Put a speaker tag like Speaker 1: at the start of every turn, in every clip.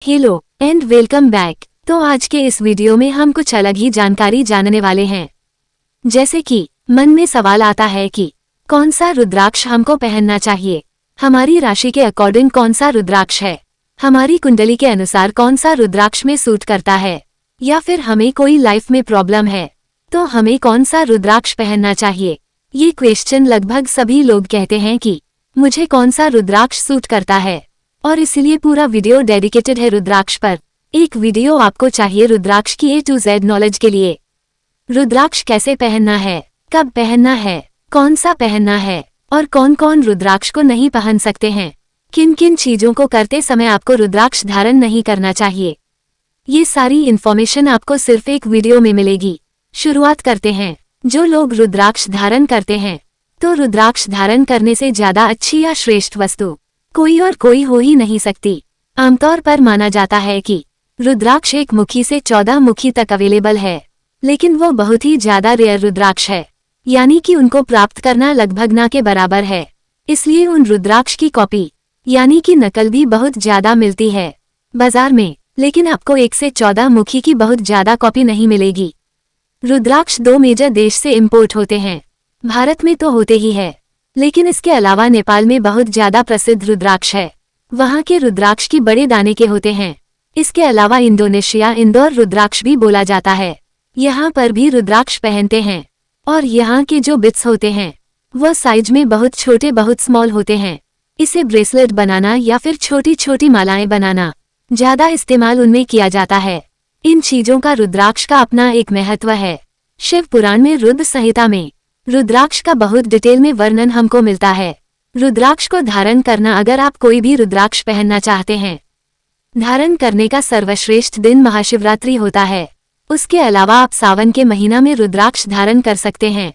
Speaker 1: Hello and welcome back. तो आज के इस वीडियो में हम कुछ अलग ही जानकारी जानने वाले हैं। जैसे कि मन में सवाल आता है कि कौन सा रुद्राक्ष हमको पहनना चाहिए, हमारी राशि के अकॉर्डिंग कौन सा रुद्राक्ष है, हमारी कुंडली के अनुसार कौन सा रुद्राक्ष में सूट करता है, या फिर हमें कोई लाइफ में प्रॉब्लम है तो हमें कौन सा रुद्राक्ष पहनना चाहिए। ये क्वेश्चन लगभग सभी लोग कहते हैं कि मुझे कौन सा रुद्राक्ष सूट करता है, और इसलिए पूरा वीडियो डेडिकेटेड है रुद्राक्ष पर। एक वीडियो आपको चाहिए रुद्राक्ष की A to Z नॉलेज के लिए। रुद्राक्ष कैसे पहनना है, कब पहनना है, कौन सा पहनना है, और कौन कौन रुद्राक्ष को नहीं पहन सकते हैं, किन किन चीजों को करते समय आपको रुद्राक्ष धारण नहीं करना चाहिए। ये सारी इन्फॉर्मेशन आपको सिर्फ एक वीडियो में मिलेगी। शुरुआत करते हैं। जो लोग रुद्राक्ष धारण करते हैं तो रुद्राक्ष धारण करने से ज्यादा अच्छी या श्रेष्ठ वस्तु कोई और कोई हो ही नहीं सकती। आमतौर पर माना जाता है कि रुद्राक्ष 1 मुखी से 14 मुखी तक अवेलेबल है, लेकिन वो बहुत ही ज्यादा रेयर रुद्राक्ष है, यानी कि उनको प्राप्त करना लगभग ना के बराबर है। इसलिए उन रुद्राक्ष की कॉपी यानी कि नकल भी बहुत ज्यादा मिलती है बाजार में, लेकिन आपको 1 से 14 मुखी की बहुत ज्यादा कॉपी नहीं मिलेगी। रुद्राक्ष 2 मेजर देश से इंपोर्ट होते हैं। भारत में तो होते ही है, लेकिन इसके अलावा नेपाल में बहुत ज्यादा प्रसिद्ध रुद्राक्ष है। वहाँ के रुद्राक्ष की बड़े दाने के होते हैं। इसके अलावा इंडोनेशिया इंदौर रुद्राक्ष भी बोला जाता है। यहाँ पर भी रुद्राक्ष पहनते हैं, और यहाँ के जो बिट्स होते हैं वह साइज में बहुत छोटे बहुत स्मॉल होते हैं। इसे ब्रेसलेट बनाना या फिर छोटी छोटी मालाएं बनाना ज्यादा इस्तेमाल उनमें किया जाता है। इन चीजों का रुद्राक्ष का अपना एक महत्व है। शिव पुराण में रुद्र संहिता में रुद्राक्ष का बहुत डिटेल में वर्णन हमको मिलता है। रुद्राक्ष को धारण करना, अगर आप कोई भी रुद्राक्ष पहनना चाहते हैं, धारण करने का सर्वश्रेष्ठ दिन महाशिवरात्रि होता है। उसके अलावा आप सावन के महीना में रुद्राक्ष धारण कर सकते हैं।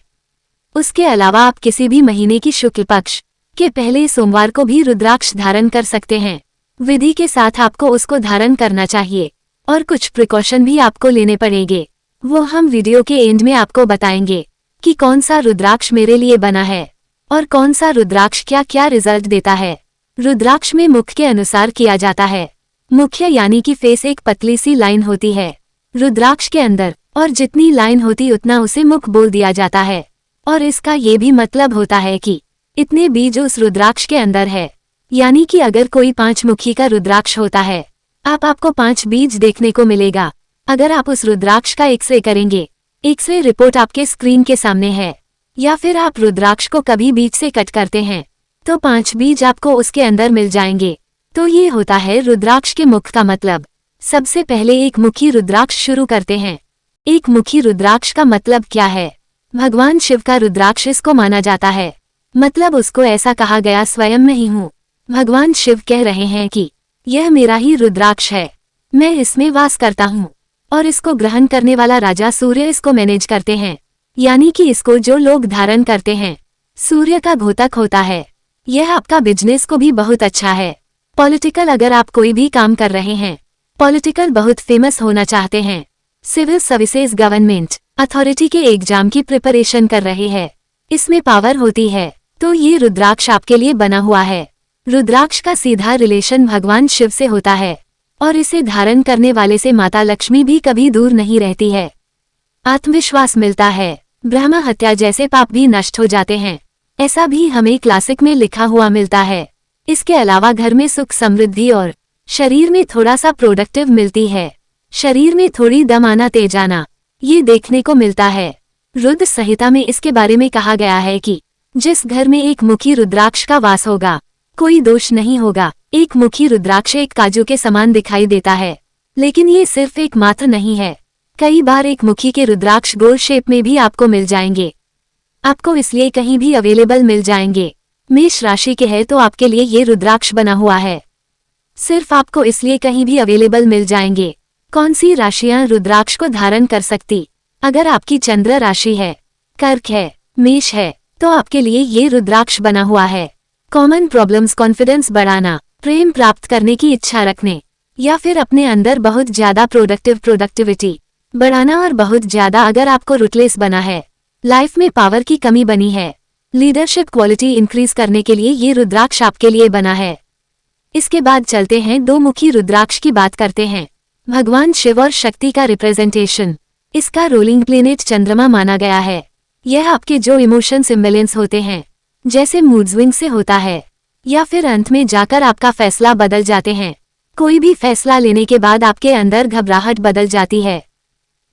Speaker 1: उसके अलावा आप किसी भी महीने की शुक्ल पक्ष के पहले सोमवार को भी रुद्राक्ष धारण कर सकते हैं। विधि के साथ आपको उसको धारण करना चाहिए, और कुछ प्रिकॉशन भी आपको लेने पड़ेंगे। वो हम वीडियो के एंड में आपको बताएंगे कि कौन सा रुद्राक्ष मेरे लिए बना है और कौन सा रुद्राक्ष क्या क्या रिजल्ट देता है। रुद्राक्ष में मुख के अनुसार किया जाता है। मुख्य यानी कि फेस एक पतली सी लाइन होती है रुद्राक्ष के अंदर, और जितनी लाइन होती उतना उसे मुख बोल दिया जाता है। और इसका ये भी मतलब होता है कि इतने बीज उस रुद्राक्ष के अंदर है, यानी कि अगर कोई 5 मुखी का रुद्राक्ष होता है, आपको 5 बीज देखने को मिलेगा। अगर आप उस रुद्राक्ष का एक्सरे करेंगे, एक्सरे रिपोर्ट आपके स्क्रीन के सामने है, या फिर आप रुद्राक्ष को कभी बीज से कट करते हैं तो 5 बीज आपको उसके अंदर मिल जाएंगे। तो ये होता है रुद्राक्ष के मुख का मतलब। सबसे पहले 1 मुखी रुद्राक्ष शुरू करते हैं। 1 मुखी रुद्राक्ष का मतलब क्या है? भगवान शिव का रुद्राक्ष इसको माना जाता है। मतलब उसको ऐसा कहा गया, स्वयं नहीं हूँ, भगवान शिव कह रहे हैं कि यह मेरा ही रुद्राक्ष है, मैं इसमें वास करता हूँ, और इसको ग्रहण करने वाला राजा सूर्य इसको मैनेज करते हैं। यानी कि इसको जो लोग धारण करते हैं, सूर्य का घोतक होता है। यह आपका बिजनेस को भी बहुत अच्छा है। पॉलिटिकल, अगर आप कोई भी काम कर रहे हैं, पॉलिटिकल बहुत फेमस होना चाहते हैं, सिविल सर्विसेज गवर्नमेंट अथॉरिटी के एग्जाम की प्रिपरेशन कर रहे हैं, इसमें पावर होती है, तो ये रुद्राक्ष आपके लिए बना हुआ है। रुद्राक्ष का सीधा रिलेशन भगवान शिव से होता है, और इसे धारण करने वाले से माता लक्ष्मी भी कभी दूर नहीं रहती है। आत्मविश्वास मिलता है, ब्रह्म हत्या जैसे पाप भी नष्ट हो जाते हैं, ऐसा भी हमें क्लासिक में लिखा हुआ मिलता है। इसके अलावा घर में सुख समृद्धि और शरीर में थोड़ा सा प्रोडक्टिव मिलती है। शरीर में थोड़ी दम आना तेज आना, ये देखने को मिलता है। रुद्र संहिता में इसके बारे में कहा गया है कि जिस घर में 1 मुखी रुद्राक्ष का वास होगा, कोई दोष नहीं होगा। 1 मुखी रुद्राक्ष एक काजू के समान दिखाई देता है, लेकिन ये सिर्फ एक मात्र नहीं है। कई बार 1 मुखी के रुद्राक्ष गोल शेप में भी आपको मिल जाएंगे। आपको इसलिए कहीं भी अवेलेबल मिल जाएंगे। मेष राशि के है तो आपके लिए ये रुद्राक्ष बना हुआ है, सिर्फ आपको इसलिए कहीं भी अवेलेबल मिल जाएंगे। कौन सी राशियां रुद्राक्ष को धारण कर सकती? अगर आपकी चंद्र राशि है, कर्क है, मेष है, तो आपके लिए ये रुद्राक्ष बना हुआ है। कॉमन प्रॉब्लम्स, कॉन्फिडेंस बढ़ाना, प्रेम प्राप्त करने की इच्छा रखने, या फिर अपने अंदर बहुत ज्यादा प्रोडक्टिविटी बढ़ाना, और बहुत ज्यादा अगर आपको रूटलेस बना है, लाइफ में पावर की कमी बनी है, लीडरशिप क्वालिटी इंक्रीज करने के लिए ये रुद्राक्ष आपके लिए बना है। इसके बाद चलते हैं दो मुखी रुद्राक्ष की बात करते हैं। भगवान शिव और शक्ति का रिप्रेजेंटेशन। इसका रूलिंग प्लेनेट चंद्रमा माना गया है। यह आपके जो इमोशंस इम्बैलेंस होते हैं, जैसे मूड स्विंग से होता है, या फिर अंत में जाकर आपका फैसला बदल जाते हैं। कोई भी फैसला लेने के बाद आपके अंदर घबराहट बदल जाती है,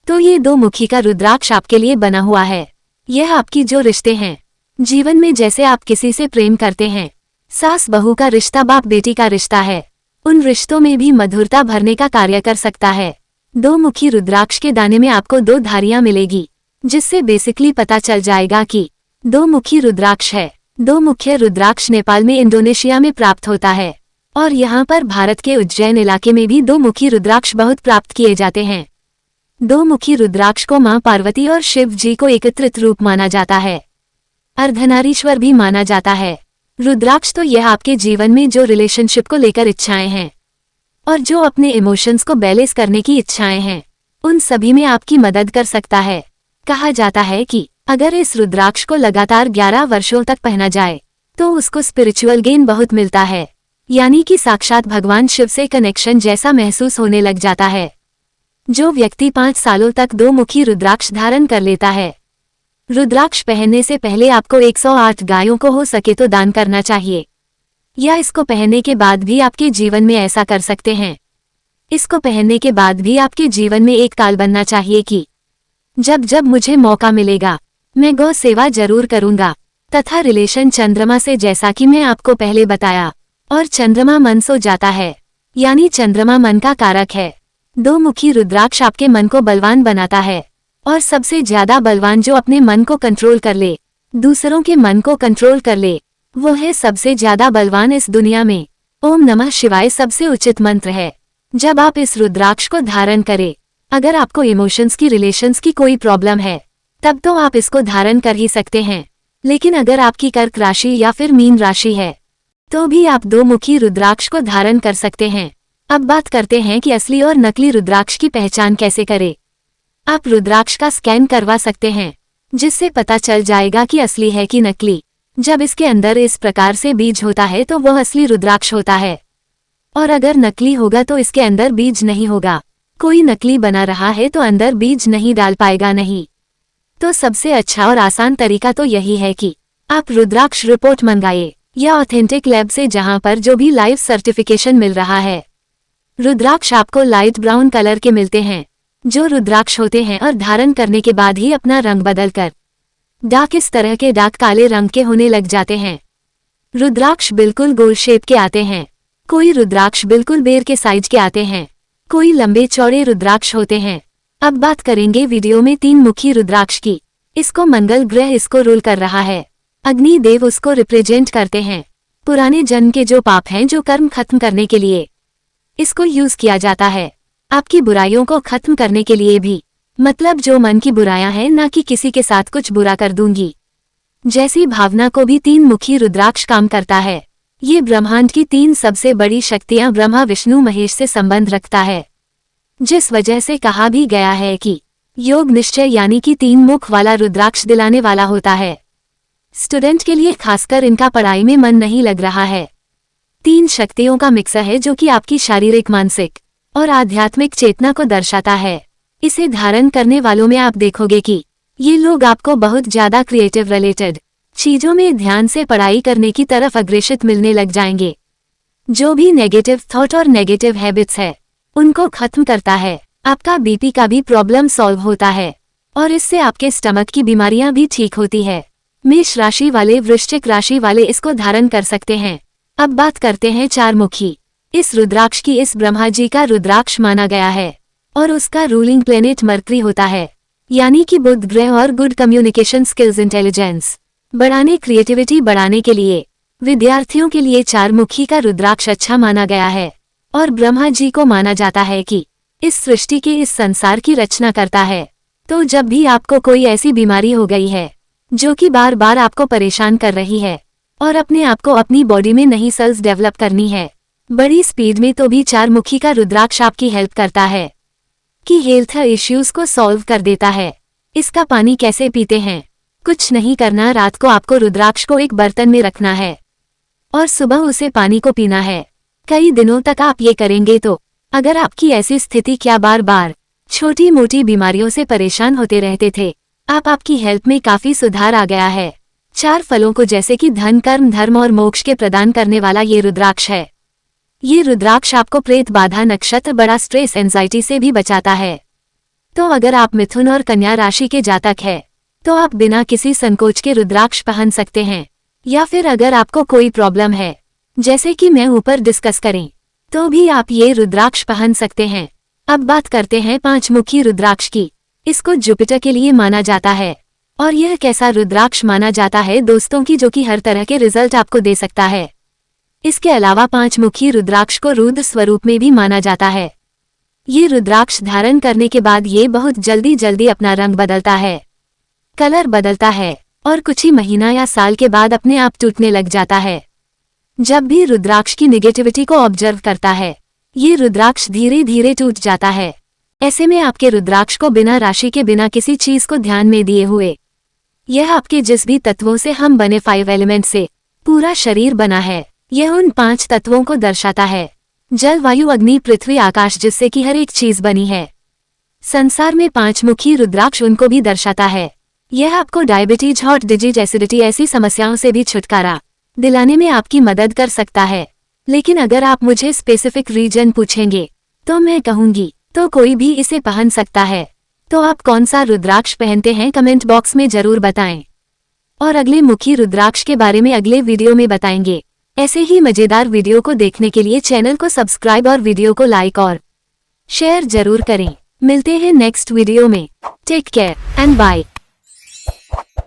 Speaker 1: तो ये दो मुखी का रुद्राक्ष आपके लिए बना हुआ है। यह आपकी जो रिश्ते हैं जीवन में, जैसे आप किसी से प्रेम करते हैं, सास बहू का रिश्ता, बाप बेटी का रिश्ता है, उन रिश्तों में भी मधुरता भरने का कार्य कर सकता है। दो मुखी रुद्राक्ष के दाने में आपको दो धारियां मिलेगी, जिससे बेसिकली पता चल जाएगा कि दो मुखी रुद्राक्ष है। दो मुख्य रुद्राक्ष नेपाल में, इंडोनेशिया में प्राप्त होता है, और यहाँ पर भारत के उज्जैन इलाके में भी दो मुखी रुद्राक्ष बहुत प्राप्त किए जाते हैं। दो मुखी रुद्राक्ष को मां पार्वती और शिव जी को एकत्रित रूप माना जाता है, अर्धनारीश्वर भी माना जाता है। रुद्राक्ष तो यह आपके जीवन में जो रिलेशनशिप को लेकर इच्छाएं हैं और जो अपने इमोशंस को बैलेंस करने की इच्छाएं हैं, उन सभी में आपकी मदद कर सकता है। कहा जाता है कि अगर इस रुद्राक्ष को लगातार 11 वर्षों तक पहना जाए तो उसको स्पिरिचुअल गेन बहुत मिलता है, यानी कि साक्षात भगवान शिव से कनेक्शन जैसा महसूस होने लग जाता है। जो व्यक्ति 5 सालों तक दो मुखी रुद्राक्ष धारण कर लेता है, रुद्राक्ष पहनने से पहले आपको 108 गायों को हो सके तो दान करना चाहिए, या इसको पहनने के बाद भी आपके जीवन में ऐसा कर सकते हैं। इसको पहनने के बाद भी आपके जीवन में एक काल बनना चाहिए कि जब जब मुझे मौका मिलेगा मैं गौ सेवा जरूर करूंगा। तथा रिलेशन चंद्रमा से, जैसा कि मैं आपको पहले बताया, और चंद्रमा मन से जाता है, यानी चंद्रमा मन का कारक है। दो मुखी रुद्राक्ष आपके मन को बलवान बनाता है, और सबसे ज्यादा बलवान जो अपने मन को कंट्रोल कर ले, दूसरों के मन को कंट्रोल कर ले, वो है सबसे ज्यादा बलवान इस दुनिया में। ओम नमः शिवाय सबसे उचित मंत्र है। जब आप इस रुद्राक्ष को धारण करें, अगर आपको इमोशंस की, रिलेशंस की कोई प्रॉब्लम है, तब तो आप इसको धारण कर ही सकते हैं। लेकिन अगर आपकी कर्क राशि या फिर मीन राशि है, तो भी आप दो मुखी रुद्राक्ष को धारण कर सकते हैं। अब बात करते हैं कि असली और नकली रुद्राक्ष की पहचान कैसे करें। आप रुद्राक्ष का स्कैन करवा सकते हैं, जिससे पता चल जाएगा कि असली है कि नकली। जब इसके अंदर इस प्रकार से बीज होता है तो वह असली रुद्राक्ष होता है, और अगर नकली होगा तो इसके अंदर बीज नहीं होगा। कोई नकली बना रहा है तो अंदर बीज नहीं डाल पाएगा नहीं। तो सबसे अच्छा और आसान तरीका तो यही है कि आप रुद्राक्ष रिपोर्ट मंगाइए, या ऑथेंटिक लैब से, जहां पर जो भी लाइव सर्टिफिकेशन मिल रहा है। रुद्राक्ष आपको लाइट ब्राउन कलर के मिलते हैं, जो रुद्राक्ष होते हैं, और धारण करने के बाद ही अपना रंग बदलकर डार्क, इस तरह के डार्क काले रंग के होने लग जाते हैं। रुद्राक्ष बिल्कुल गोल शेप के आते हैं, कोई रुद्राक्ष बिल्कुल बेर के साइज के आते हैं, कोई लंबे चौड़े रुद्राक्ष होते हैं। अब बात करेंगे वीडियो में 3 मुखी रुद्राक्ष की। इसको मंगल ग्रह इसको रूल कर रहा है, अग्नि देव उसको रिप्रेजेंट करते हैं। पुराने जन्म के जो पाप हैं, जो कर्म खत्म करने के लिए इसको यूज किया जाता है। आपकी बुराइयों को खत्म करने के लिए भी, मतलब जो मन की बुराइयां हैं, ना कि किसी के साथ कुछ बुरा कर दूंगी जैसी भावना को भी 3 मुखी रुद्राक्ष काम करता है। ये ब्रह्मांड की 3 सबसे बड़ी शक्तियां ब्रह्मा विष्णु महेश से संबंध रखता है, जिस वजह से कहा भी गया है कि योग निश्चय, यानी कि 3 मुख वाला रुद्राक्ष दिलाने वाला होता है। स्टूडेंट के लिए खासकर इनका पढ़ाई में मन नहीं लग रहा है। 3 शक्तियों का मिक्सर है, जो कि आपकी शारीरिक, मानसिक और आध्यात्मिक चेतना को दर्शाता है। इसे धारण करने वालों में आप देखोगे कि ये लोग आपको बहुत ज्यादा क्रिएटिव रिलेटेड चीजों में ध्यान से पढ़ाई करने की तरफ अग्रेसित मिलने लग जाएंगे। जो भी नेगेटिव थॉट और नेगेटिव हैबिट्स है, उनको खत्म करता है। आपका बीपी का भी प्रॉब्लम सॉल्व होता है, और इससे आपके स्टमक की बीमारियां भी ठीक होती है। मेष राशि वाले, वृश्चिक राशि वाले इसको धारण कर सकते हैं। अब बात करते हैं 4 मुखी। इस रुद्राक्ष की, इस ब्रह्मा जी का रुद्राक्ष माना गया है, और उसका रूलिंग प्लेनेट मरकरी होता है, यानी कि बुध ग्रह, और गुड कम्युनिकेशन स्किल्स, इंटेलिजेंस बढ़ाने, क्रिएटिविटी बढ़ाने के लिए विद्यार्थियों के लिए 4 मुखी का रुद्राक्ष अच्छा माना गया है। और ब्रह्मा जी को माना जाता है कि इस सृष्टि के, इस संसार की रचना करता है। तो जब भी आपको कोई ऐसी बीमारी हो गई है जो कि बार बार आपको परेशान कर रही है, और अपने आप को, अपनी बॉडी में नई सेल्स डेवलप करनी है बड़ी स्पीड में, तो भी 4 मुखी का रुद्राक्ष आपकी हेल्प करता है कि हेल्थ इश्यूज को सॉल्व कर देता है। इसका पानी कैसे पीते हैं? कुछ नहीं करना, रात को आपको रुद्राक्ष को एक बर्तन में रखना है और सुबह उसे पानी को पीना है। कई दिनों तक आप ये करेंगे तो अगर आपकी ऐसी स्थिति क्या बार बार छोटी मोटी बीमारियों से परेशान होते रहते थे, आपकी हेल्थ में काफी सुधार आ गया है। 4 फलों को जैसे कि धन, कर्म, धर्म और मोक्ष के प्रदान करने वाला ये रुद्राक्ष है। ये रुद्राक्ष आपको प्रेत बाधा, नक्षत्र, बड़ा स्ट्रेस, एंजाइटी से भी बचाता है। तो अगर आप मिथुन और कन्या राशि के जातक है तो आप बिना किसी संकोच के रुद्राक्ष पहन सकते हैं। या फिर अगर आपको कोई प्रॉब्लम है जैसे कि मैं ऊपर डिस्कस करें तो भी आप ये रुद्राक्ष पहन सकते हैं। अब बात करते हैं 5 मुखी रुद्राक्ष की। इसको जुपिटर के लिए माना जाता है और यह कैसा रुद्राक्ष माना जाता है दोस्तों की जो कि हर तरह के रिजल्ट आपको दे सकता है। इसके अलावा 5 मुखी रुद्राक्ष को रुद्र स्वरूप में भी माना जाता है। ये रुद्राक्ष धारण करने के बाद ये बहुत जल्दी अपना रंग बदलता है, कलर बदलता है और कुछ ही महीना या साल के बाद अपने आप टूटने लग जाता है। जब भी रुद्राक्ष की निगेटिविटी को ऑब्जर्व करता है, ये रुद्राक्ष धीरे धीरे टूट जाता है। ऐसे में आपके रुद्राक्ष को बिना राशि के, बिना किसी चीज को ध्यान में दिए हुए, यह आपके जिस भी तत्वों से हम बने 5 एलिमेंट से पूरा शरीर बना है, यह उन 5 तत्वों को दर्शाता है। जल, वायु, अग्नि, पृथ्वी, आकाश, जिससे कि हर एक चीज बनी है। संसार में 5 मुखी रुद्राक्ष उनको भी दर्शाता है। यह आपको डायबिटीज, हार्ट डिजीज, एसिडिटी ऐसी समस्याओं से भी छुटकारा दिलाने में आपकी मदद कर सकता है। लेकिन अगर आप मुझे स्पेसिफिक रीजन पूछेंगे तो मैं कहूंगी तो कोई भी इसे पहन सकता है। तो आप कौन सा रुद्राक्ष पहनते हैं कमेंट बॉक्स में जरूर बताएं। और अगले मुखी रुद्राक्ष के बारे में अगले वीडियो में बताएंगे। ऐसे ही मजेदार वीडियो को देखने के लिए चैनल को सब्सक्राइब और वीडियो को लाइक और शेयर जरूर करें। मिलते हैं नेक्स्ट वीडियो में। Take care and bye.